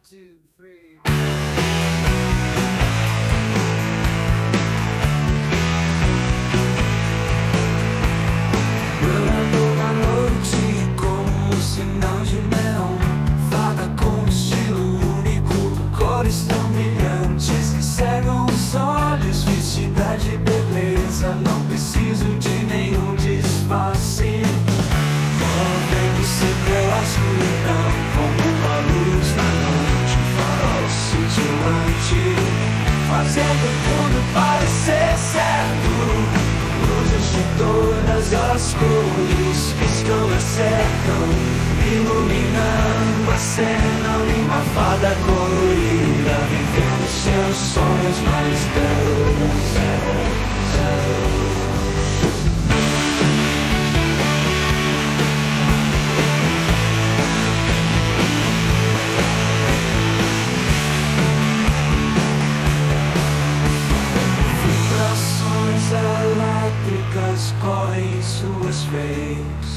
Brilhando na noite como um sinal de neon, fada com estilo único, cores tão brilhantes que cegam os olhos, vestida de beleza, não preciso de nenhum disfarce. Movendo sempre a escuridão, como uma luz na noite, um farol cintilante, fazendo tudo parecer certo. Luzes de todas as cores piscam e secam, iluminando a cena. Uma fada colorida, vivendo seus sonhos mais belos. Vibrações elétricas correm em suas veias,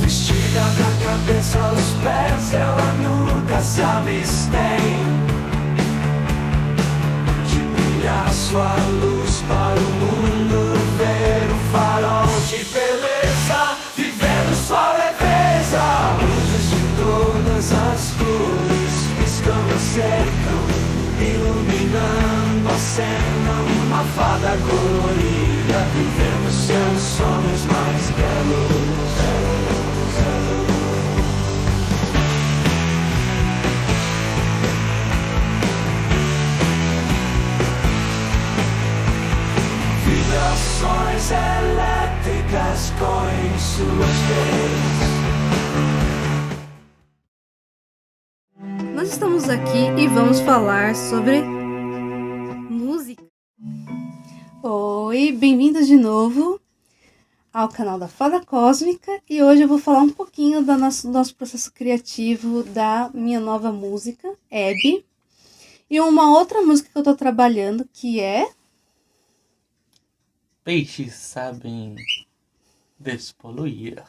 vestida da cabeça aos pés, ela nunca se abstém de brilhar sua luz para o mundo ver. Um farol de beleza, vivendo sua leveza. Luzes de todas as cores piscando e secam, iluminando a cena. Uma fada colorida, vivendo seus sonhos mais belos. Vibrações elétricas correm em suas veias. Nós estamos aqui e vamos falar sobre música. Oi, bem-vindos de novo ao canal da Fada Cósmica, e hoje eu vou falar um pouquinho do nosso processo criativo da minha nova música, Abby, e uma outra música que eu tô trabalhando, que é... Peixes sabem despoluir.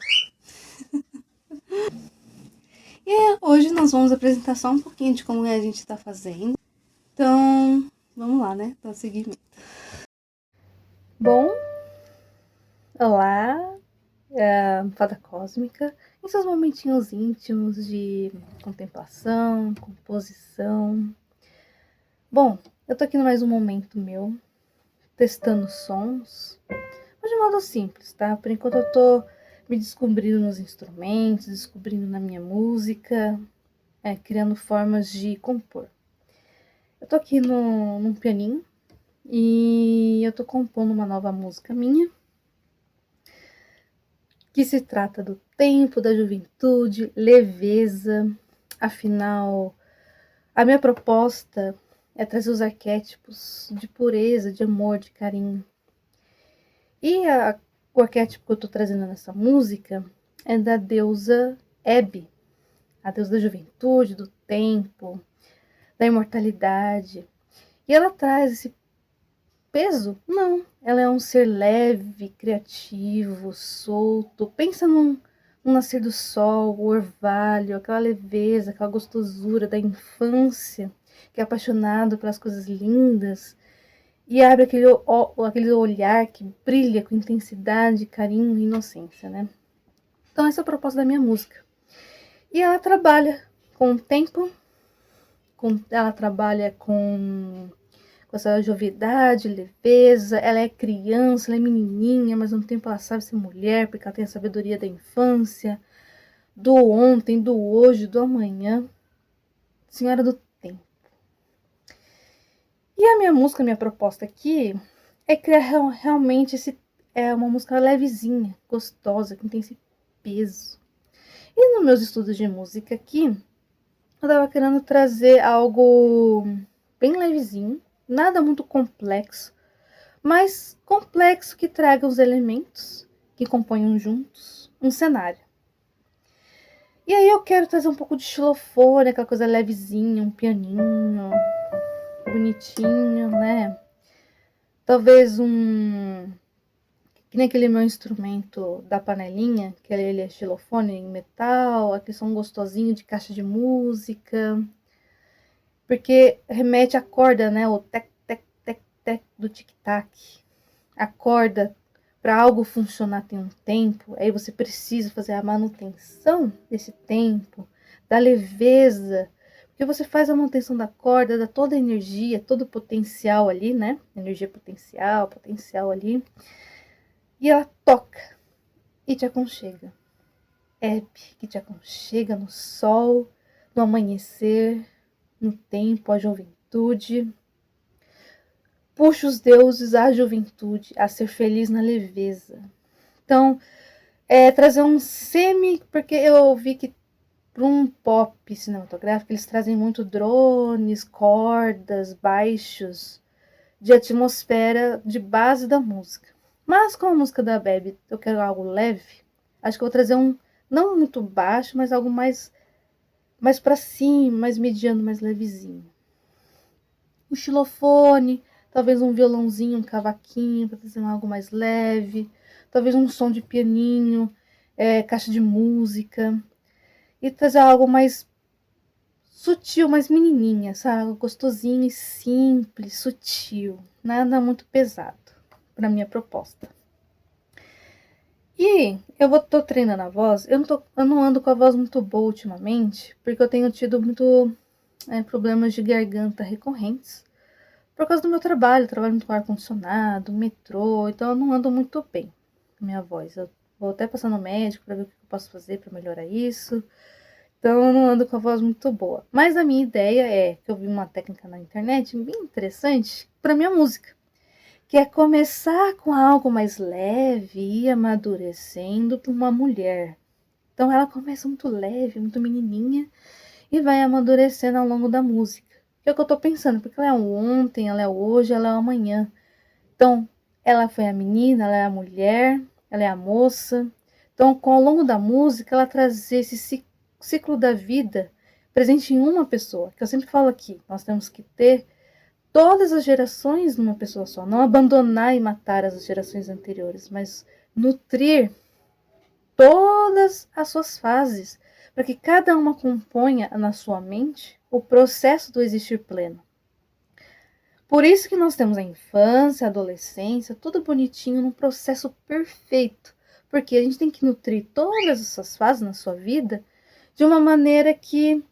E hoje nós vamos apresentar só um pouquinho de como a gente está fazendo. Então, vamos lá, né? Então, seguimento. Bom, olá, Fada Cósmica, em seus momentinhos íntimos de contemplação, composição. Bom, eu tô aqui no mais um momento meu, testando sons, mas de modo simples, tá? Por enquanto eu tô me descobrindo nos instrumentos, descobrindo na minha música, criando formas de compor. Eu tô aqui num pianinho e eu tô compondo uma nova música minha, que se trata do tempo, da juventude, leveza. Afinal, a minha proposta é trazer os arquétipos de pureza, de amor, de carinho. E o arquétipo que eu tô trazendo nessa música é da deusa Abby, a deusa da juventude, do tempo, da imortalidade. E ela traz esse peso? Não. Ela é um ser leve, criativo, solto. Pensa num nascer do sol, o orvalho, aquela leveza, aquela gostosura da infância, que é apaixonado pelas coisas lindas e abre aquele olhar que brilha com intensidade, carinho e inocência, né? Então essa é a proposta da minha música. E ela trabalha com o tempo, ela trabalha com essa jovialidade, leveza. Ela é criança, ela é menininha, mas ao mesmo tempo ela sabe ser mulher, porque ela tem a sabedoria da infância, do ontem, do hoje, do amanhã. Senhora do tempo. E a minha música, minha proposta aqui é criar realmente uma música levezinha, gostosa, que não tem esse peso. E nos meus estudos de música aqui, eu tava querendo trazer algo bem levezinho, nada muito complexo, mas complexo que traga os elementos que componham juntos um cenário. E aí eu quero trazer um pouco de xilofone, aquela coisa levezinha, um pianinho bonitinho, né? Talvez Que nem aquele meu instrumento da panelinha, que ele é xilofone em metal, aquele som gostosinho de caixa de música. Porque remete à corda, né? O tec, tec, tec, tec do tic-tac. A corda, para algo funcionar, tem um tempo. Aí você precisa fazer a manutenção desse tempo, da leveza. Porque você faz a manutenção da corda, dá toda a energia, todo o potencial ali, né? Energia potencial ali. E ela toca e te aconchega. Hebe, que te aconchega no sol, no amanhecer, no tempo, a juventude. Puxa os deuses à juventude, a ser feliz na leveza. Então, trazer um porque eu vi que para um pop cinematográfico, eles trazem muito drones, cordas, baixos, de atmosfera, de base da música. Mas com a música da Bebe, eu quero algo leve, acho que eu vou trazer não muito baixo, mas algo mais para cima, mais mediano, mais levezinho. Um xilofone, talvez um violãozinho, um cavaquinho, para trazer algo mais leve, talvez um som de pianinho, caixa de música, e trazer algo mais sutil, mais menininha, sabe? Algo gostosinho e simples, sutil, nada muito pesado para minha proposta. E tô treinando a voz, eu não ando com a voz muito boa ultimamente, porque eu tenho tido muito problemas de garganta recorrentes, por causa do meu trabalho, eu trabalho muito com ar-condicionado, metrô, então eu não ando muito bem com minha voz. Eu vou até passar no médico para ver o que eu posso fazer para melhorar isso. Então eu não ando com a voz muito boa. Mas a minha ideia é que eu vi uma técnica na internet bem interessante para minha música, que é começar com algo mais leve e ir amadurecendo para uma mulher. Então ela começa muito leve, muito menininha e vai amadurecendo ao longo da música. Que é o que eu tô pensando, porque ela é o ontem, ela é o hoje, ela é o amanhã. Então, ela foi a menina, ela é a mulher, ela é a moça. Então, ao longo da música, ela traz esse ciclo da vida presente em uma pessoa. Que eu sempre falo aqui, nós temos que ter todas as gerações numa pessoa só. Não abandonar e matar as gerações anteriores, mas nutrir todas as suas fases, para que cada uma componha na sua mente o processo do existir pleno. Por isso que nós temos a infância, a adolescência, tudo bonitinho, num processo perfeito, porque a gente tem que nutrir todas essas fases na sua vida de uma maneira que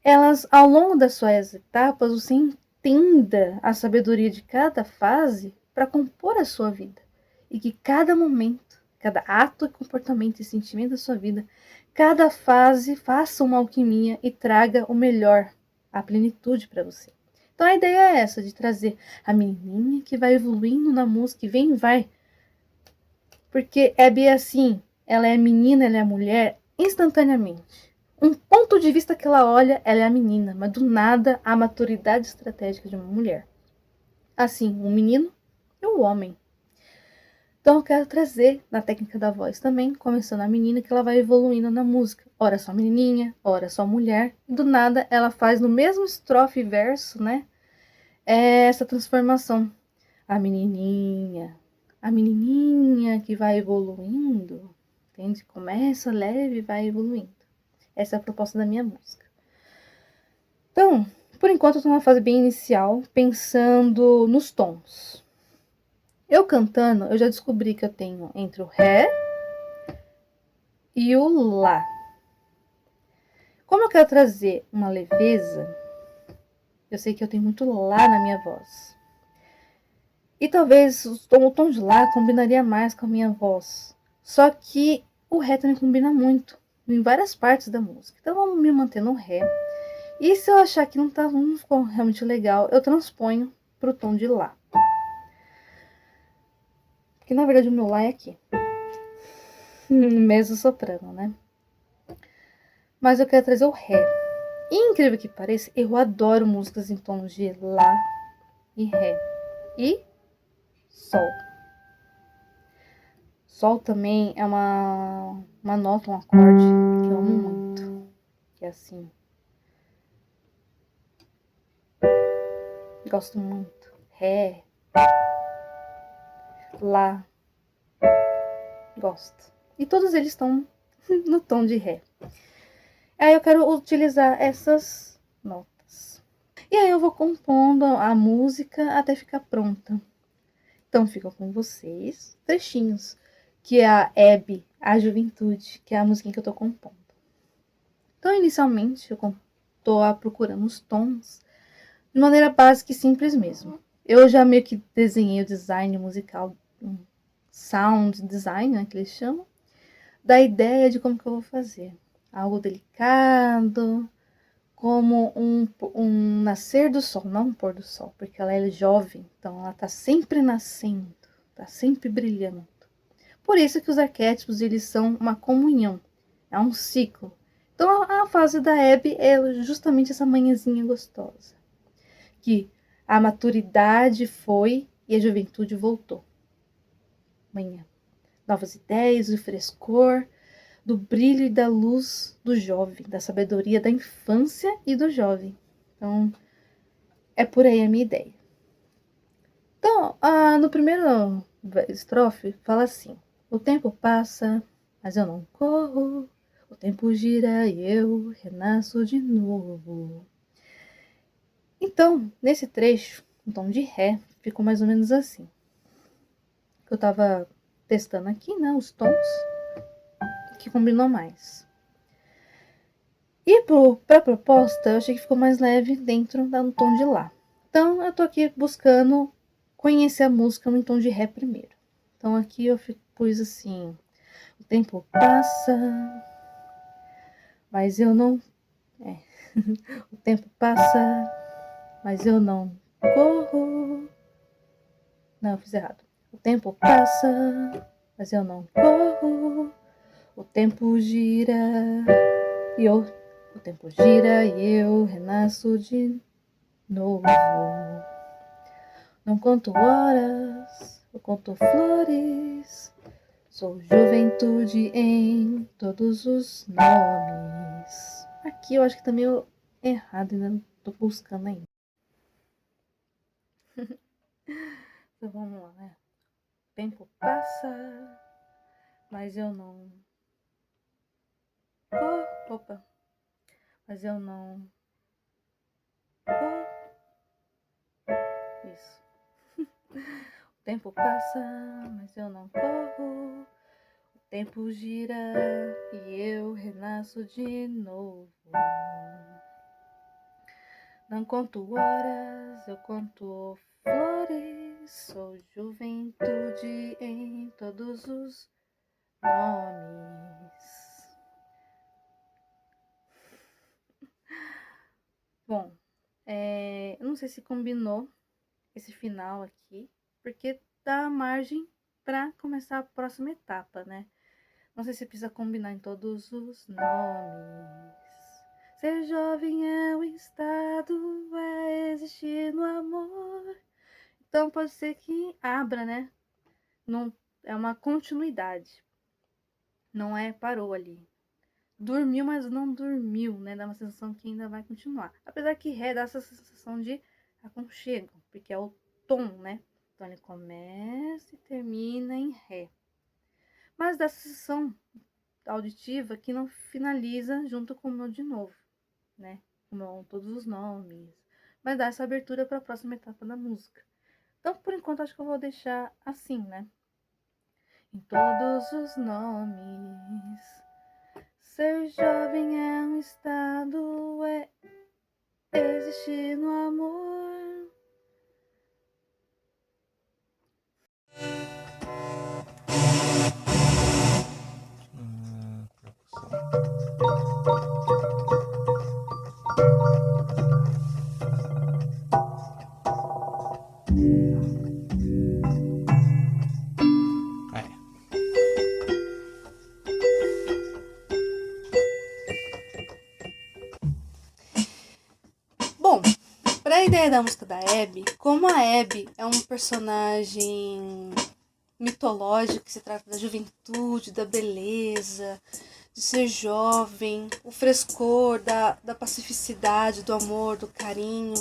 elas, ao longo das suas etapas, você entenda a sabedoria de cada fase para compor a sua vida, e que cada momento, cada ato, comportamento e sentimento da sua vida, cada fase faça uma alquimia e traga o melhor, a plenitude para você. Então a ideia é essa, de trazer a menininha que vai evoluindo na música, e vem e vai. Porque é bem assim, ela é menina, ela é mulher, instantaneamente. Um ponto de vista que ela olha, ela é a menina, mas do nada a maturidade estratégica de uma mulher. Assim, um menino e um homem. Então eu quero trazer na técnica da voz também, começando a menina, que ela vai evoluindo na música. Ora só menininha, ora só mulher. E do nada ela faz no mesmo estrofe e verso, né? Essa transformação. A menininha que vai evoluindo, entende? Começa leve e vai evoluindo. Essa é a proposta da minha música. Então, por enquanto eu estou numa fase bem inicial, pensando nos tons. Eu cantando, eu já descobri que eu tenho entre o Ré e o Lá. Como eu quero trazer uma leveza, eu sei que eu tenho muito Lá na minha voz. E talvez o tom de Lá combinaria mais com a minha voz. Só que o Ré também combina muito em várias partes da música. Então vamos me manter no Ré. E se eu achar que não ficou realmente legal, eu transponho para o tom de Lá. Porque na verdade o meu Lá é aqui. Mesmo soprano, né? Mas eu quero trazer o Ré. E incrível que pareça, eu adoro músicas em tons de Lá e Ré. E Sol. Sol também é uma nota, um acorde que eu amo muito. Que é assim. Gosto muito. Ré. Lá. gosta. E todos eles estão no tom de Ré. Aí eu quero utilizar essas notas. E aí eu vou compondo a música até ficar pronta. Então fica com vocês trechinhos, que é a Hebe, a Juventude, que é a música que eu tô compondo. Então inicialmente eu tô procurando os tons de maneira básica e simples mesmo. Eu já meio que desenhei o design musical, um sound design, né, que eles chamam, da ideia de como que eu vou fazer. Algo delicado, como um nascer do sol, não um pôr do sol, porque ela é jovem, então ela tá sempre nascendo, tá sempre brilhando. Por isso que os arquétipos, eles são uma comunhão, é um ciclo. Então a fase da Hebe é justamente essa manhãzinha gostosa, que a maturidade foi e a juventude voltou. Manhã. Novas ideias, o frescor, do brilho e da luz do jovem, da sabedoria da infância e do jovem. Então, é por aí a minha ideia. Então, no primeiro estrofe, fala assim: o tempo passa, mas eu não corro. O tempo gira e eu renasço de novo. Então, nesse trecho, o tom de Ré ficou mais ou menos assim. Eu tava testando aqui, né, os tons que combinou mais. E para a proposta, eu achei que ficou mais leve dentro do tom de Lá. Então, eu tô aqui buscando conhecer a música no tom de Ré primeiro. Então, aqui eu pus assim: o tempo passa, mas eu não... o tempo passa, mas eu não corro. Não, eu fiz errado. O tempo passa, mas eu não corro. O tempo gira e eu... O tempo gira e eu renasço de novo. Não conto horas, eu conto flores. Sou juventude em todos os nomes. Aqui eu acho que tá meio errado, ainda não tô buscando ainda. Então vamos lá, né? O tempo passa, mas eu não... Opa! Mas eu não... Isso. O tempo passa, mas eu não corro. O tempo gira e eu renasço de novo. Não conto horas, eu conto flores. Sou juventude em todos os nomes. Bom, eu não sei se combinou esse final aqui, porque dá margem para começar a próxima etapa, né? Não sei se precisa combinar em todos os nomes. Ser jovem é um estado, é existir no amor. Então pode ser que abra, né? Não, é uma continuidade. Não é parou ali. Dormiu, mas não dormiu, né? Dá uma sensação que ainda vai continuar. Apesar que Ré dá essa sensação de aconchego, porque é o tom, né? Então ele começa e termina em Ré. Mas dá essa sensação auditiva que não finaliza junto com o meu de novo, né? Com todos os nomes. Mas dá essa abertura para a próxima etapa da música. Então, por enquanto, acho que eu vou deixar assim, né? Em todos os nomes. Ser jovem é um estado, é existir no amor. Bom, para a ideia da música da Hebe, como a Hebe é um personagem mitológico que se trata da juventude, da beleza, de ser jovem, o frescor, da pacificidade, do amor, do carinho,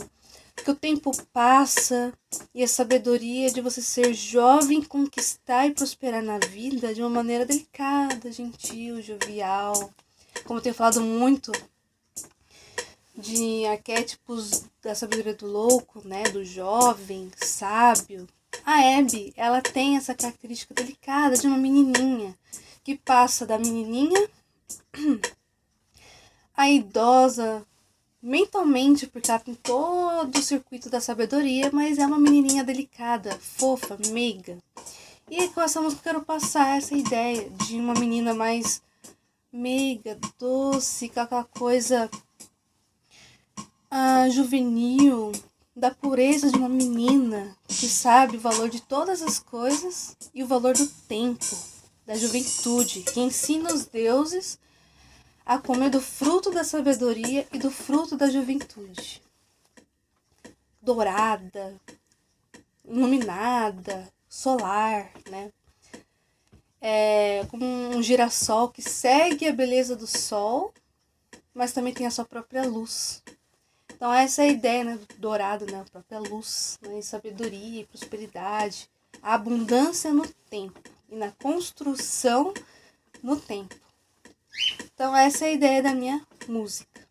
que o tempo passa e a sabedoria de você ser jovem, conquistar e prosperar na vida de uma maneira delicada, gentil, jovial. Como eu tenho falado muito de arquétipos da sabedoria do louco, né, do jovem, sábio. A Abby, ela tem essa característica delicada de uma menininha, que passa da menininha a idosa mentalmente, porque ela tem todo o circuito da sabedoria, mas é uma menininha delicada, fofa, meiga. E com essa música eu quero passar essa ideia de uma menina mais meiga, doce, com aquela coisa juvenil, da pureza de uma menina que sabe o valor de todas as coisas e o valor do tempo, da juventude, que ensina os deuses a comer do fruto da sabedoria e do fruto da juventude. Dourada, iluminada, solar, né? Como um girassol que segue a beleza do sol, mas também tem a sua própria luz. Então essa é a ideia, né, do dourado, né, a própria luz, né, e sabedoria e prosperidade, a abundância no tempo e na construção no tempo. Então essa é a ideia da minha música.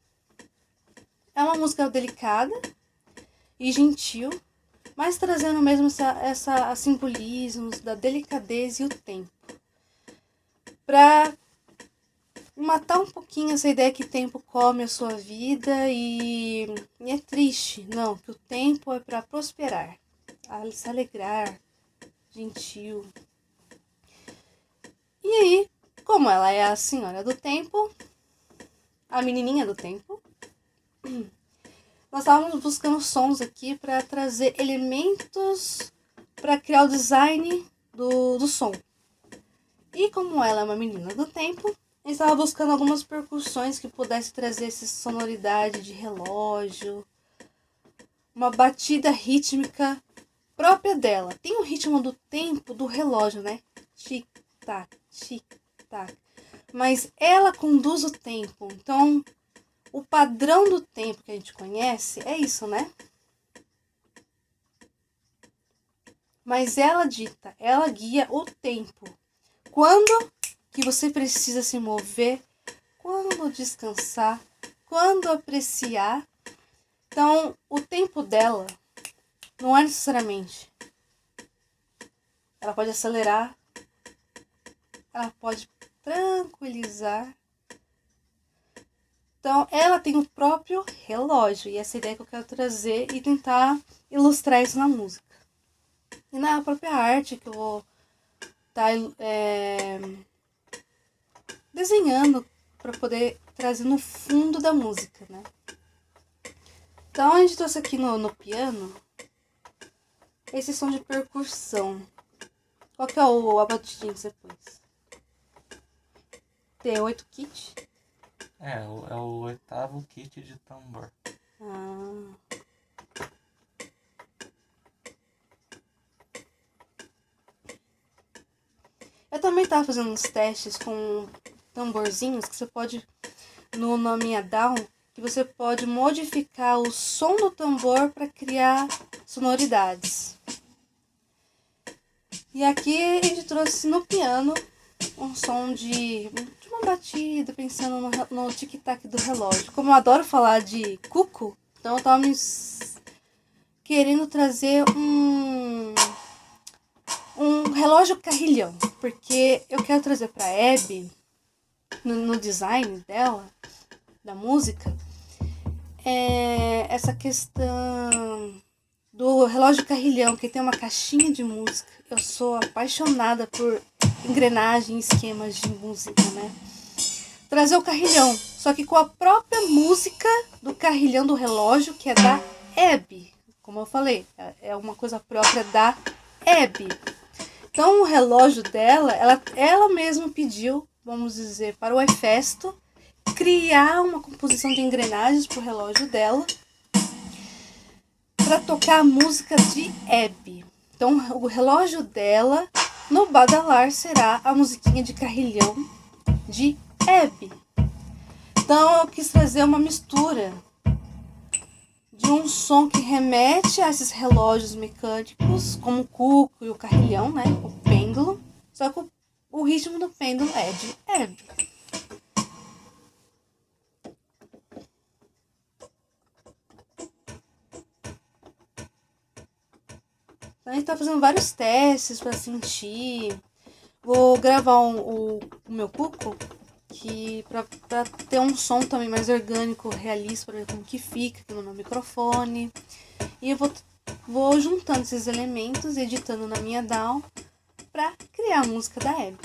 É uma música delicada e gentil, mas trazendo mesmo essa simbolismos da delicadeza e o tempo. Para matar um pouquinho essa ideia que o tempo come a sua vida e é triste. Não, que o tempo é para prosperar, se alegrar, gentil. E aí, como ela é a senhora do tempo, a menininha do tempo, nós estávamos buscando sons aqui para trazer elementos para criar o design do som. E como ela é uma menina do tempo, eu estava buscando algumas percussões que pudessem trazer essa sonoridade de relógio, uma batida rítmica própria dela. Tem o ritmo do tempo do relógio, né? Tic-tac, tic-tac. Mas ela conduz o tempo. Então, o padrão do tempo que a gente conhece é isso, né? Mas ela dita, ela guia o tempo. Quando que você precisa se mover, quando descansar, quando apreciar. Então, o tempo dela não é necessariamente. Ela pode acelerar, ela pode tranquilizar. Então, ela tem o próprio relógio, e essa ideia que eu quero trazer e tentar ilustrar isso na música. E na própria arte que eu vou estar desenhando para poder trazer no fundo da música, né? Então, a gente trouxe aqui no piano esse som de percussão. Qual que é a batidinha que você pôs? T8 kit? É o oitavo kit de tambor. Eu também estava fazendo uns testes com tamborzinhos que você pode, no Minha Down, que você pode modificar o som do tambor para criar sonoridades. E aqui a gente trouxe no piano um som de uma batida, pensando no tic-tac do relógio. Como eu adoro falar de cuco, então eu tava querendo trazer um relógio carrilhão, porque eu quero trazer para Abby, no design dela, da música, essa questão do relógio carrilhão, que tem uma caixinha de música. Eu sou apaixonada por engrenagem e esquemas de música, né? Trazer o carrilhão, só que com a própria música do carrilhão do relógio, que é da Abby. Como eu falei, é uma coisa própria da Abby. Então o relógio dela, ela mesma pediu, vamos dizer, para o Hefesto criar uma composição de engrenagens para o relógio dela para tocar a música de Abby. Então o relógio dela no badalar será a musiquinha de carrilhão de Abby. Então eu quis trazer uma mistura de um som que remete a esses relógios mecânicos, como o cuco e o carrilhão, né? O pêndulo. Só que o ritmo do pêndulo é de Hebe. Então a gente tá fazendo vários testes para sentir. Vou gravar o meu cuco, que pra ter um som também mais orgânico, realista, para ver como que fica aqui no meu microfone. E eu vou juntando esses elementos, editando na minha DAW, para criar a música da Hebe.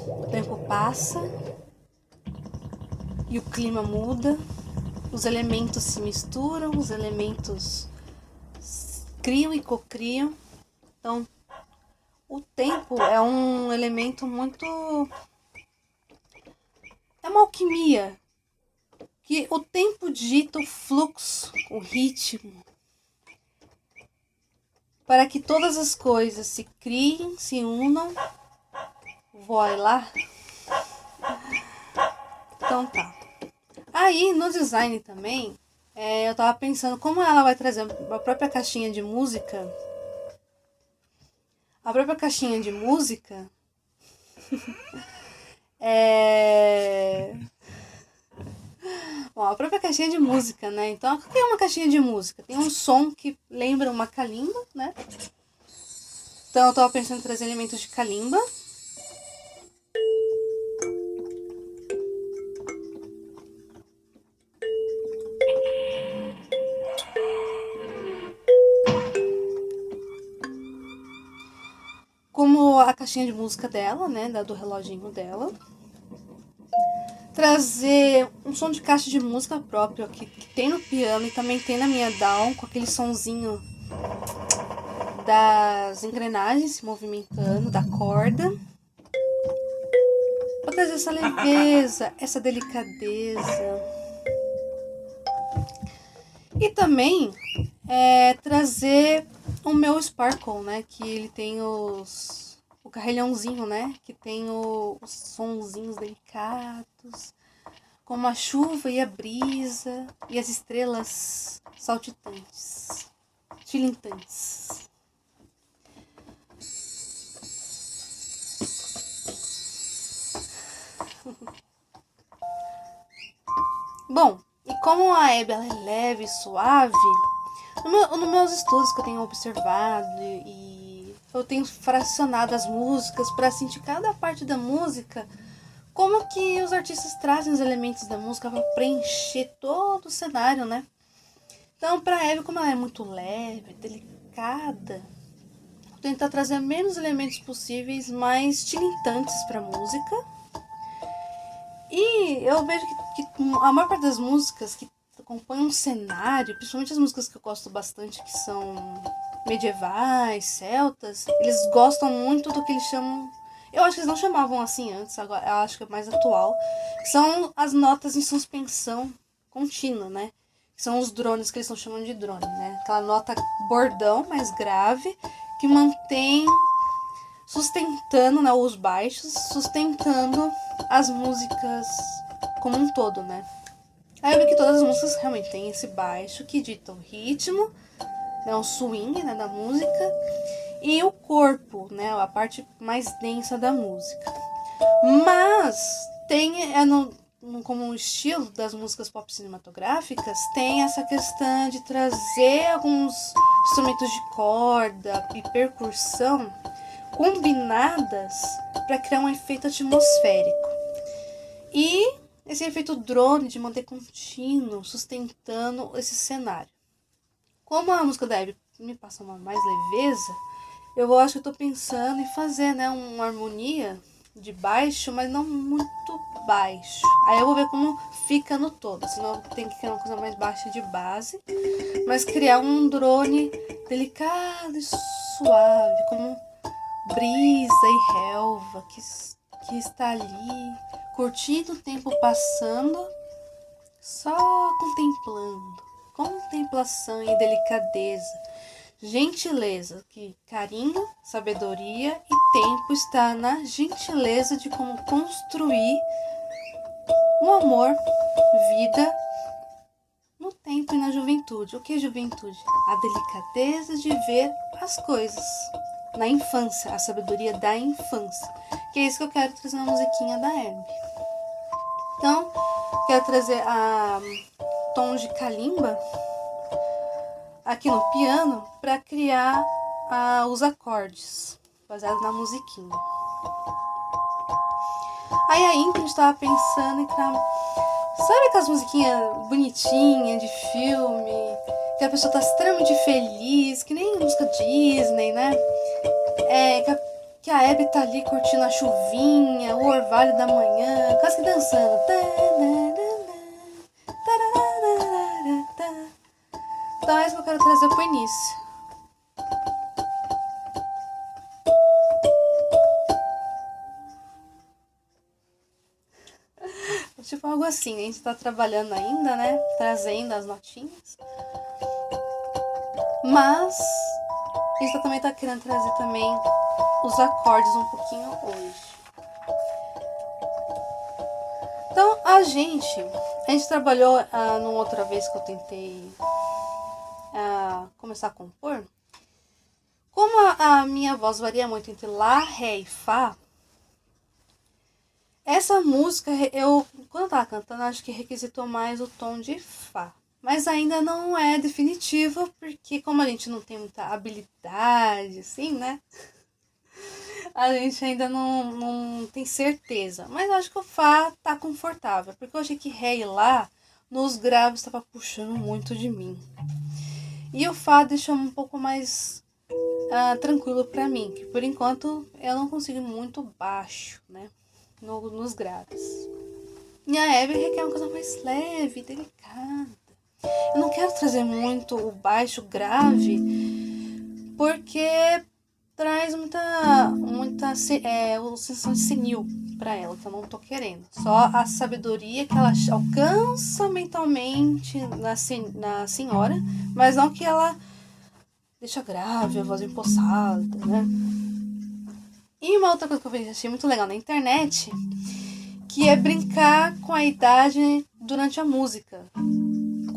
O tempo passa e o clima muda, os elementos se misturam, os elementos criam e cocriam. Então, o tempo é um elemento muito... é uma alquimia, que o tempo dita o fluxo, o ritmo, para que todas as coisas se criem, se unam. Vai lá. Então tá. Aí no design também, eu tava pensando como ela vai trazer a própria caixinha de música. A própria caixinha de música Bom, a própria caixinha de música, né? Então, o que é uma caixinha de música? Tem um som que lembra uma calimba, né? Então, eu tava pensando em trazer elementos de calimba. Como a caixinha de música dela, né? Do reloginho dela. Trazer um som de caixa de música próprio que tem no piano e também tem na minha DAW, com aquele sonzinho das engrenagens se movimentando, da corda. Pra trazer essa leveza, essa delicadeza. E também trazer o meu Sparkle, né? Que ele tem o carrilhãozinho, né? Que tem os sonzinhos delicados, como a chuva e a brisa e as estrelas saltitantes, tilintantes. Bom, e como a Hebe ela é leve e suave, nos meus estudos que eu tenho observado e eu tenho fracionado as músicas para sentir cada parte da música, como que os artistas trazem os elementos da música para preencher todo o cenário, né? Então, para a Hebe, como ela é muito leve, delicada, vou tentar trazer menos elementos possíveis, mais tilintantes para a música. E eu vejo que a maior parte das músicas que compõem um cenário, principalmente as músicas que eu gosto bastante, que são medievais, celtas, eles gostam muito do que eles chamam... Eu acho que eles não chamavam assim antes, agora eu acho que é mais atual. Que são as notas em suspensão contínua, né? Que são os drones, que eles estão chamando de drone, né? Aquela nota bordão, mais grave, que mantém sustentando, né, os baixos, sustentando as músicas como um todo, né? Aí eu vi que todas as músicas realmente têm esse baixo que dita o ritmo, né, o swing, né, da música, e o corpo, né, a parte mais densa da música. Mas tem, como um estilo das músicas pop cinematográficas, tem essa questão de trazer alguns instrumentos de corda e percussão combinadas para criar um efeito atmosférico. E esse efeito drone de manter contínuo, sustentando esse cenário. Como a música da Hebe me passa uma mais leveza, eu acho que eu tô pensando em fazer, né, uma harmonia de baixo, mas não muito baixo. Aí eu vou ver como fica no todo, senão tem que criar uma coisa mais baixa de base, mas criar um drone delicado e suave, como brisa e relva que está ali, curtindo o tempo passando, só contemplando. Contemplação e delicadeza, gentileza, que carinho, sabedoria e tempo está na gentileza de como construir um amor, vida, no tempo e na juventude. O que é juventude? A delicadeza de ver as coisas na infância, a sabedoria da infância. Que é isso que eu quero trazer na musiquinha da Hebe. Então, quero trazer a tom de kalimba aqui no piano para criar os acordes baseados na musiquinha. Aí a Ingrid estava pensando em criar, sabe aquelas musiquinhas bonitinhas de filme, que a pessoa tá extremamente feliz, que nem música Disney, né? Que a Hebe tá ali curtindo a chuvinha, o orvalho da manhã, quase que dançando. Então é isso que eu quero trazer pro início. Tipo algo assim, a gente tá trabalhando ainda, né? Trazendo as notinhas. Mas a gente também tá querendo trazer também os acordes um pouquinho hoje. Então a gente trabalhou numa outra vez que eu tentei começar a compor. Como a minha voz varia muito entre Lá, Ré e Fá, essa música, quando eu tava cantando, acho que requisitou mais o tom de Fá. Mas ainda não é definitivo, porque como a gente não tem muita habilidade, assim, né? A gente ainda não tem certeza. Mas acho que o Fá tá confortável, porque eu achei que Ré e Lá, nos graves, estava puxando muito de mim. E o Fá deixou um pouco mais tranquilo pra mim, que por enquanto eu não consigo muito baixo, né? Nos graves. E a Hebe requer uma coisa mais leve, delicada. Eu não quero trazer muito o baixo grave, porque traz muita sensação de senil pra ela, que eu não tô querendo. Só a sabedoria que ela alcança mentalmente na senhora, mas não que ela deixa grave, a voz empossada, né? E uma outra coisa que eu achei muito legal na internet, que é brincar com a idade durante a música,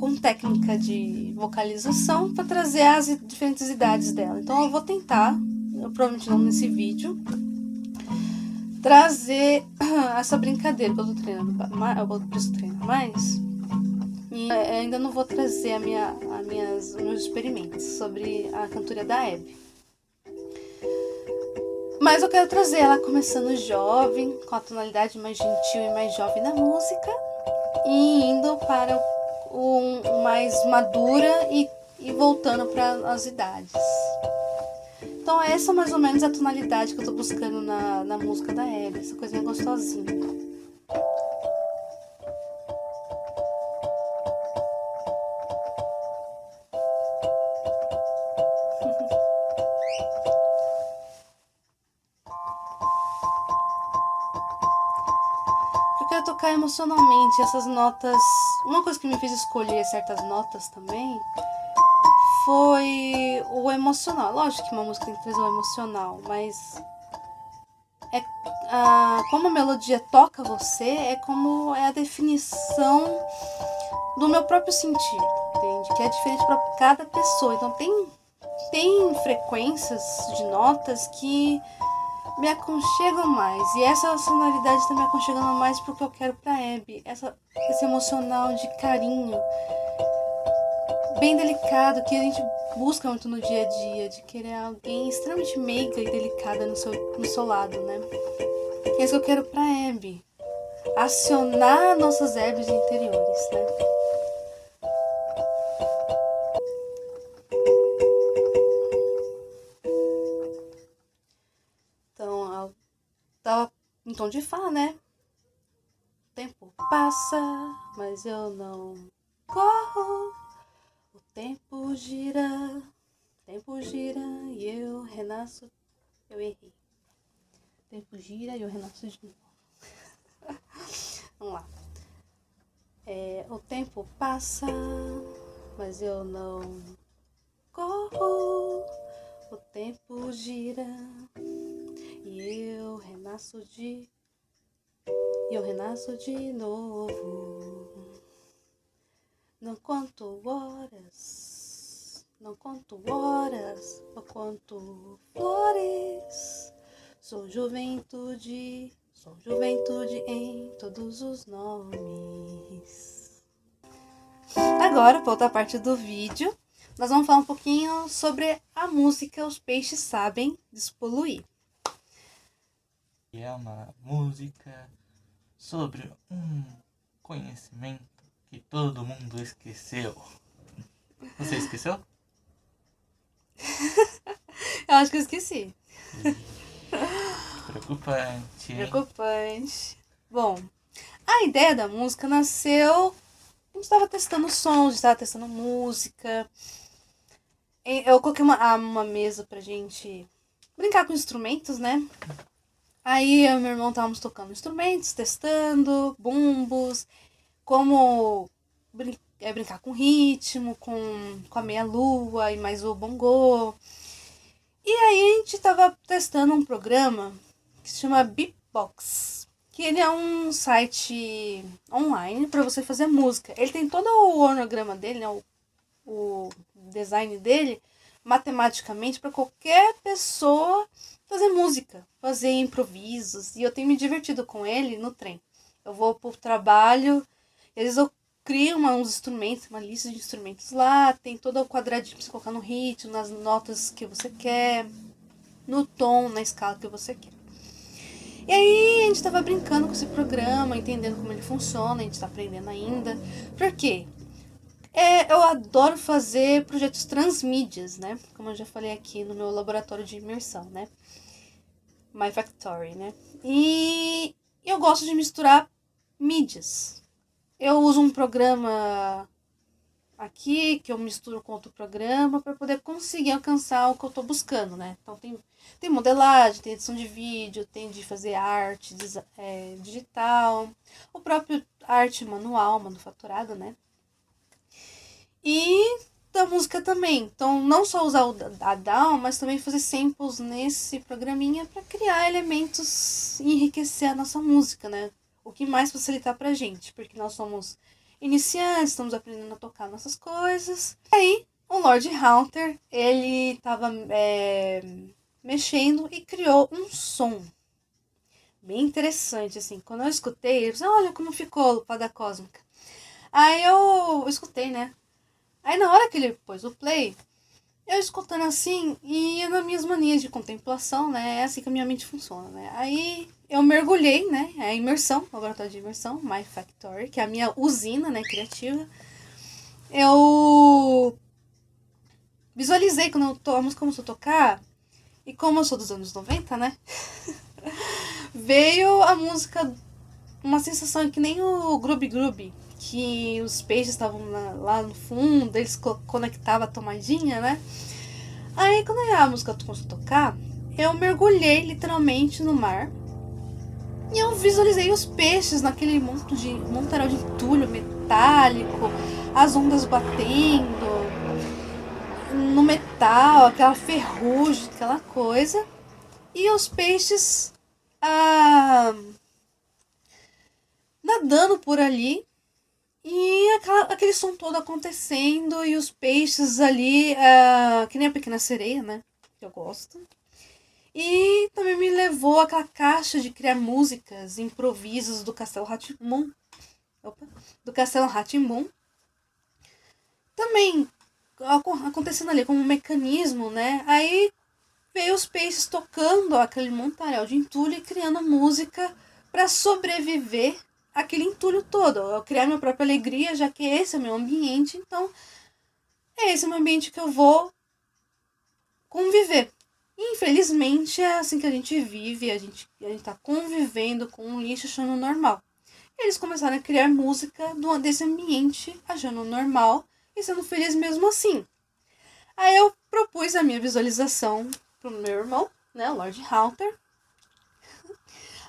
com técnica de vocalização para trazer as diferentes idades dela. Então eu vou tentar, provavelmente não nesse vídeo, trazer essa brincadeira que eu tô treinando, eu preciso treinar mais. E ainda não vou trazer os meus experimentos sobre a cantoria da Hebe. Mas eu quero trazer ela começando jovem, com a tonalidade mais gentil e mais jovem na música, e indo para o mais madura e voltando para as idades. Então essa é mais ou menos a tonalidade que eu tô buscando na música da Hebe, essa coisinha gostosinha. Eu quero tocar emocionalmente essas notas. Uma coisa que me fez escolher certas notas também foi o emocional. Lógico que uma música tem que trazer o emocional, mas como a melodia toca você, é como é a definição do meu próprio sentir, entende? Que é diferente para cada pessoa. Então tem frequências de notas que me aconchegam mais. E essa sonoridade está me aconchegando mais porque eu quero pra Hebe. Esse emocional de carinho, bem delicado, que a gente busca muito no dia a dia, de querer alguém extremamente meiga e delicada no seu lado, né? É isso que eu quero pra Hebe. Acionar nossas Hebes interiores, né? Então, tava em tom de Fá, né? O tempo passa, mas eu não corro. O tempo gira e eu renasço. Eu errei. tempo gira e eu renasço de novo. Vamos lá. O tempo passa, mas eu não corro. O tempo gira e eu renasço de novo. Não conto horas, ou conto flores. Sou juventude em todos os nomes. Agora, para outra parte do vídeo, nós vamos falar um pouquinho sobre a música Os Peixes Sabem Despoluir. E é uma música sobre um conhecimento que todo mundo esqueceu. Você esqueceu? Eu acho que eu esqueci. Preocupante, hein? Preocupante. Bom, a ideia da música nasceu... A gente estava testando sons, a gente estava testando música. Eu coloquei uma mesa pra gente brincar com instrumentos, né? Aí eu e meu irmão estávamos tocando instrumentos, testando, bumbos, como brincar com ritmo, com a meia-lua e mais o bongô. E aí a gente estava testando um programa que se chama Beatbox, que ele é um site online para você fazer música. Ele tem todo o organograma dele, né, o design dele, matematicamente, para qualquer pessoa fazer música, fazer improvisos. E eu tenho me divertido com ele no trem. Eu vou pro trabalho, e às vezes eu crio uns instrumentos, uma lista de instrumentos lá, tem todo o quadradinho para você colocar no ritmo, nas notas que você quer, no tom, na escala que você quer. E aí a gente tava brincando com esse programa, entendendo como ele funciona, a gente tá aprendendo ainda. Por quê? Eu adoro fazer projetos transmídias, né? Como eu já falei aqui no meu laboratório de imersão, né? My Factory, né? E eu gosto de misturar mídias. Eu uso um programa aqui, que eu misturo com outro programa, para poder conseguir alcançar o que eu tô buscando, né? Então tem modelagem, tem edição de vídeo, tem de fazer arte digital, o próprio arte manual, manufaturada, né? E da música também. Então, não só usar a DAW, mas também fazer samples nesse programinha para criar elementos e enriquecer a nossa música, né? O que mais facilitar pra gente, porque nós somos iniciantes, estamos aprendendo a tocar nossas coisas. E aí, o Lord Hunter, ele tava mexendo e criou um som bem interessante, assim. Quando eu escutei, eu pensei, olha como ficou Fada Cósmica. Aí eu escutei, né? Aí na hora que ele pôs o play, eu escutando assim, e nas minhas manias de contemplação, né? É assim que a minha mente funciona, né? Aí eu mergulhei, né? É a imersão, laboratório de imersão, My Factory, que é a minha usina, né, criativa. Eu visualizei quando a música começou a tocar, e como eu sou dos anos 90, né? Veio a música, uma sensação que nem o Grub Grub, que os peixes estavam lá no fundo, eles conectavam a tomadinha, né? Aí quando a música começou a tocar, eu mergulhei literalmente no mar e eu visualizei os peixes naquele montaral de entulho metálico, as ondas batendo no metal, aquela ferrugem, aquela coisa, e os peixes nadando por ali. E aquele som todo acontecendo e os peixes ali, que nem a Pequena Sereia, né? Que eu gosto. E também me levou àquela caixa de criar músicas, improvisos do Castelo Rá-Tim-Bum. Do Castelo Rá-Tim-Bum. Também acontecendo ali como um mecanismo, né? Aí veio os peixes tocando aquele montaréu de entulho e criando música para sobreviver aquele entulho todo. Eu criar minha própria alegria, já que esse é o meu ambiente, então é esse o meu ambiente que eu vou conviver. E, infelizmente é assim que a gente vive, a gente tá convivendo com um lixo achando normal. Eles começaram a criar música desse ambiente achando normal e sendo feliz mesmo assim. Aí eu propus a minha visualização pro meu irmão, né, Lord Hunter.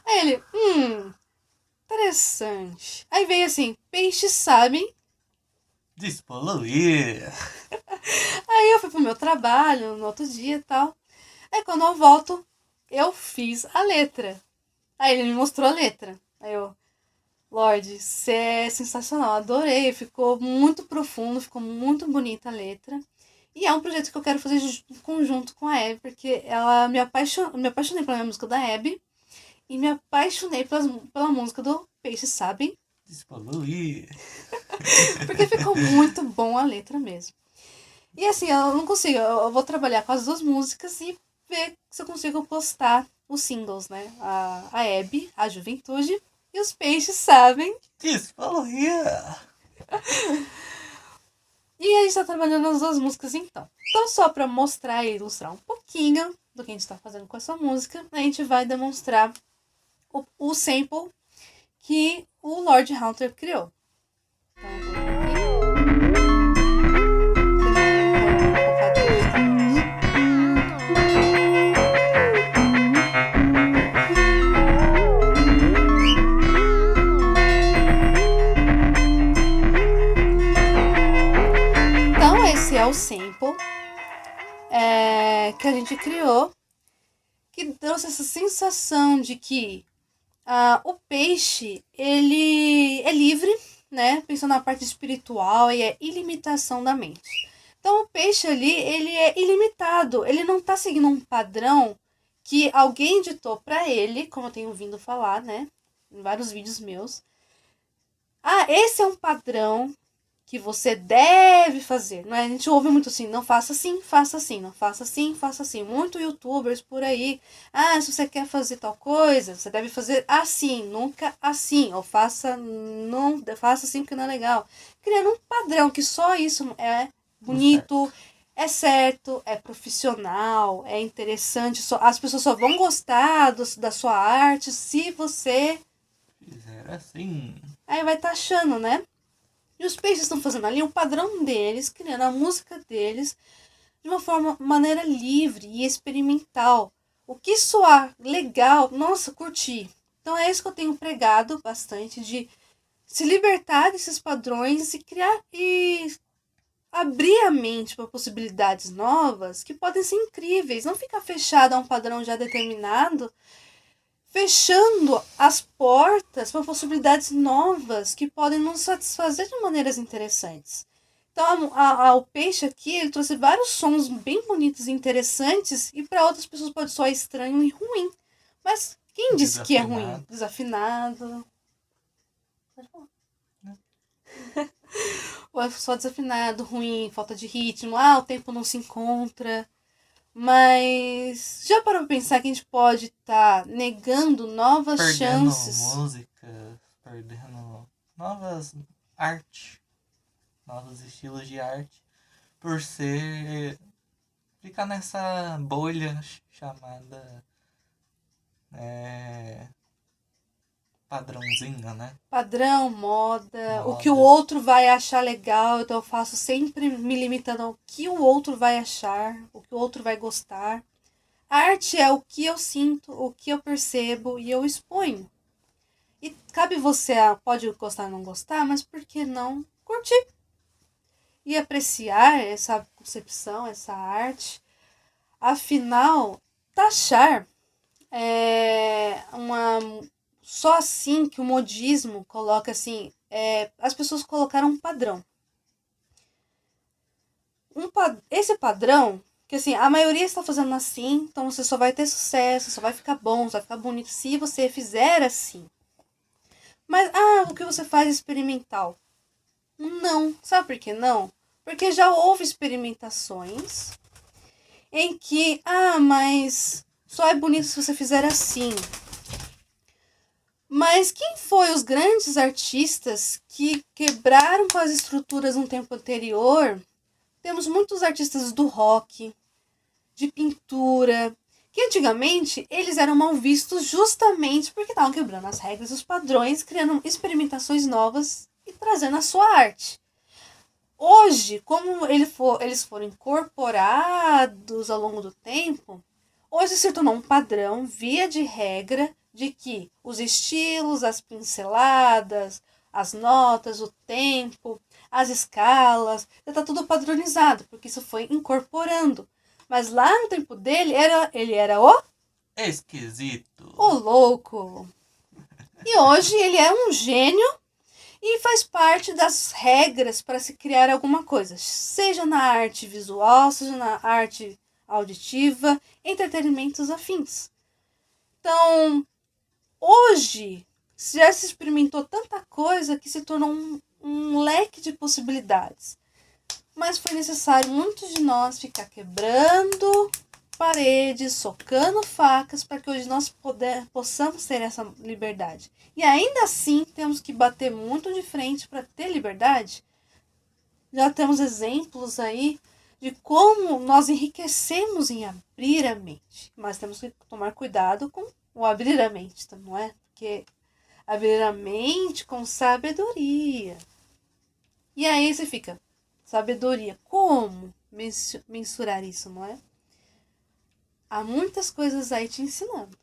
Aí ele, interessante. Aí veio assim, peixes sabem. Despoluir. Aí eu fui pro meu trabalho no outro dia e tal. Aí quando eu volto, eu fiz a letra. Aí ele me mostrou a letra. Aí eu, Lorde, você é sensacional, adorei. Ficou muito profundo, ficou muito bonita a letra. E é um projeto que eu quero fazer em conjunto com a Abby, porque ela me apaixonei pela minha música da Abby e me apaixonei pela música do Peixe Sabem, Despoluir. porque ficou muito bom a letra mesmo. E assim, eu não consigo, eu vou trabalhar com as duas músicas e ver se eu consigo postar os singles, né? A Abby, a Juventude, e os Peixes Sabem. Despoluir. E a gente tá trabalhando nas duas músicas então. Então, só pra mostrar e ilustrar um pouquinho do que a gente tá fazendo com essa música, a gente vai demonstrar o sample que o Lord Hunter criou. Então, eu vou aqui. Vou focar digitamente. Então, esse é o sample que a gente criou, que trouxe essa sensação de que o peixe, ele é livre, né? Pensando na parte espiritual e é ilimitação da mente. Então o peixe ali, ele é ilimitado, ele não tá seguindo um padrão que alguém ditou pra ele, como eu tenho vindo falar, né? Em vários vídeos meus. Esse é um padrão que você deve fazer, não é? A gente ouve muito assim, não faça assim, faça assim, não faça assim, faça assim. Muito youtubers por aí, se você quer fazer tal coisa, você deve fazer assim, nunca assim, ou faça assim porque não é legal. Criando um padrão que só isso é bonito, é certo, é profissional, é interessante, as pessoas só vão gostar da sua arte se você Fizer assim. aí vai taxando, né? E os peixes estão fazendo ali um padrão deles, criando a música deles de uma maneira livre e experimental. O que soar legal, nossa, curti. Então é isso que eu tenho pregado bastante, de se libertar desses padrões e criar e abrir a mente para possibilidades novas que podem ser incríveis. Não ficar fechado a um padrão já determinado, fechando as portas para possibilidades novas que podem nos satisfazer de maneiras interessantes. Então, o peixe aqui, ele trouxe vários sons bem bonitos e interessantes, e para outras pessoas pode soar estranho e ruim. Mas quem disse que é ruim? Desafinado. Pode falar. Ou é só desafinado, ruim, falta de ritmo, o tempo não se encontra. Mas já parou pra pensar que a gente pode estar negando novas chances? Perdendo músicas, perdendo novas arte, novos estilos de arte, por ficar nessa bolha chamada padrãozinho, né? Padrão, moda, o que o outro vai achar legal, então eu faço sempre me limitando ao que o outro vai achar, o que o outro vai gostar. A arte é o que eu sinto, o que eu percebo e eu exponho. E cabe você, pode gostar ou não gostar, mas por que não curtir? E apreciar essa concepção, essa arte. Afinal, taxar é só assim que o modismo coloca assim, as pessoas colocaram um padrão. Esse padrão, que assim, a maioria está fazendo assim, então você só vai ter sucesso, só vai ficar bom, só vai ficar bonito se você fizer assim. Mas, o que você faz é experimental. Não. Sabe por que não? Porque já houve experimentações em que, mas só é bonito se você fizer assim. Mas quem foi os grandes artistas que quebraram com as estruturas no tempo anterior? Temos muitos artistas do rock, de pintura, que antigamente eles eram mal vistos justamente porque estavam quebrando as regras, os padrões, criando experimentações novas e trazendo a sua arte. Hoje, como eles foram incorporados ao longo do tempo, hoje se tornou um padrão, via de regra, de que os estilos, as pinceladas, as notas, o tempo, as escalas, já está tudo padronizado, porque isso foi incorporando. Mas lá no tempo dele, ele era Esquisito. o louco. E hoje ele é um gênio e faz parte das regras para se criar alguma coisa, seja na arte visual, seja na arte auditiva, entretenimentos afins. Então, hoje, já se experimentou tanta coisa que se tornou um leque de possibilidades. Mas foi necessário muitos de nós ficar quebrando paredes, socando facas, para que hoje nós possamos ter essa liberdade. E ainda assim, temos que bater muito de frente para ter liberdade. Já temos exemplos aí de como nós enriquecemos em abrir a mente. Mas temos que tomar cuidado com o abrir a mente, não é? Porque abrir a mente com sabedoria. E aí você fica, sabedoria, como mensurar isso, não é? Há muitas coisas aí te ensinando.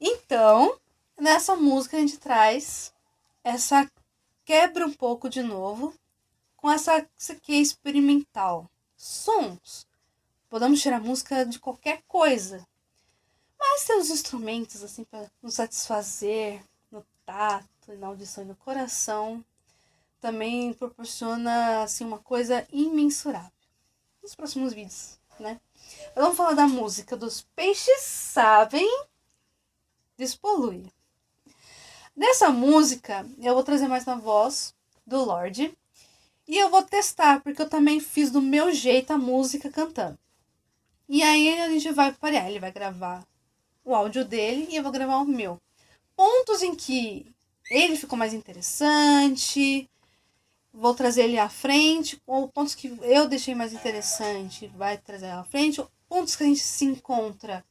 Então, nessa música a gente traz essa quebra um pouco de novo com essa que é experimental. Sons. Podemos tirar música de qualquer coisa. Mas tem os instrumentos assim para nos satisfazer no tato, na audição e no coração. Também proporciona assim uma coisa imensurável. Nos próximos vídeos, né? Vamos falar da música dos Peixes Sabem Despolui. Nessa música, eu vou trazer mais na voz do Lorde. E eu vou testar, porque eu também fiz do meu jeito a música cantando. E aí a gente vai parear. Ele vai gravar o áudio dele e eu vou gravar o meu. Pontos em que ele ficou mais interessante, vou trazer ele à frente. Ou pontos que eu deixei mais interessante, vai trazer à frente. Pontos que a gente se encontra.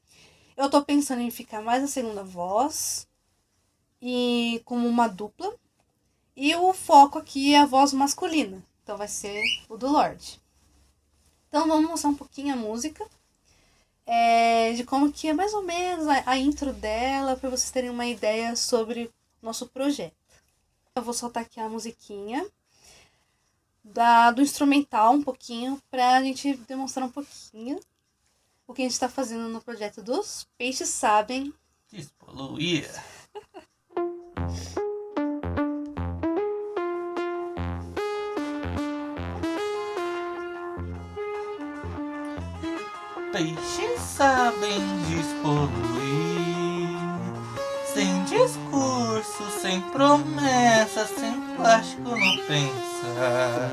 Eu tô pensando em ficar mais na segunda voz e como uma dupla. E o foco aqui é a voz masculina. Então vai ser o do Lorde. Então vamos mostrar um pouquinho a música. De como que é mais ou menos a intro dela. Para vocês terem uma ideia sobre o nosso projeto. Eu vou soltar aqui a musiquinha. Do instrumental um pouquinho. Pra gente demonstrar um pouquinho o que a gente está fazendo no projeto dos Peixes Sabem Despoluir. Peixes sabem despoluir, sem discurso, sem promessa, sem plástico no pensar.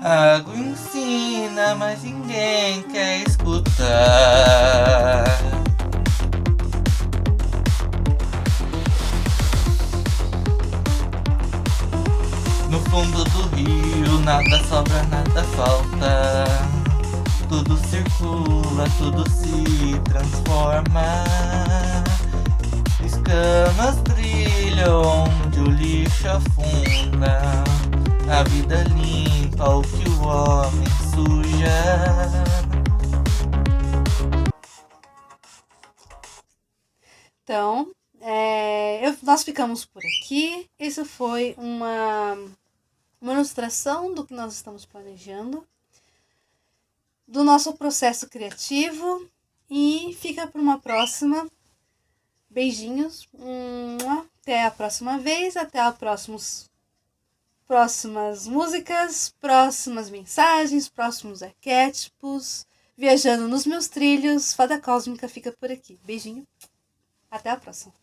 Água ensina, mas ninguém quer escutar. No fundo do rio, nada sobra, nada falta. Tudo circula, tudo se transforma. Escamas trilham onde o lixo afunda. A vida limpa o que o homem suja. Então, nós ficamos por aqui. Isso foi uma ilustração do que nós estamos planejando, do nosso processo criativo, e fica para uma próxima. Beijinhos. Até a próxima vez, até a próximas músicas, próximas mensagens, próximos arquétipos. Viajando nos meus trilhos, Fada Cósmica fica por aqui. Beijinho. Até a próxima.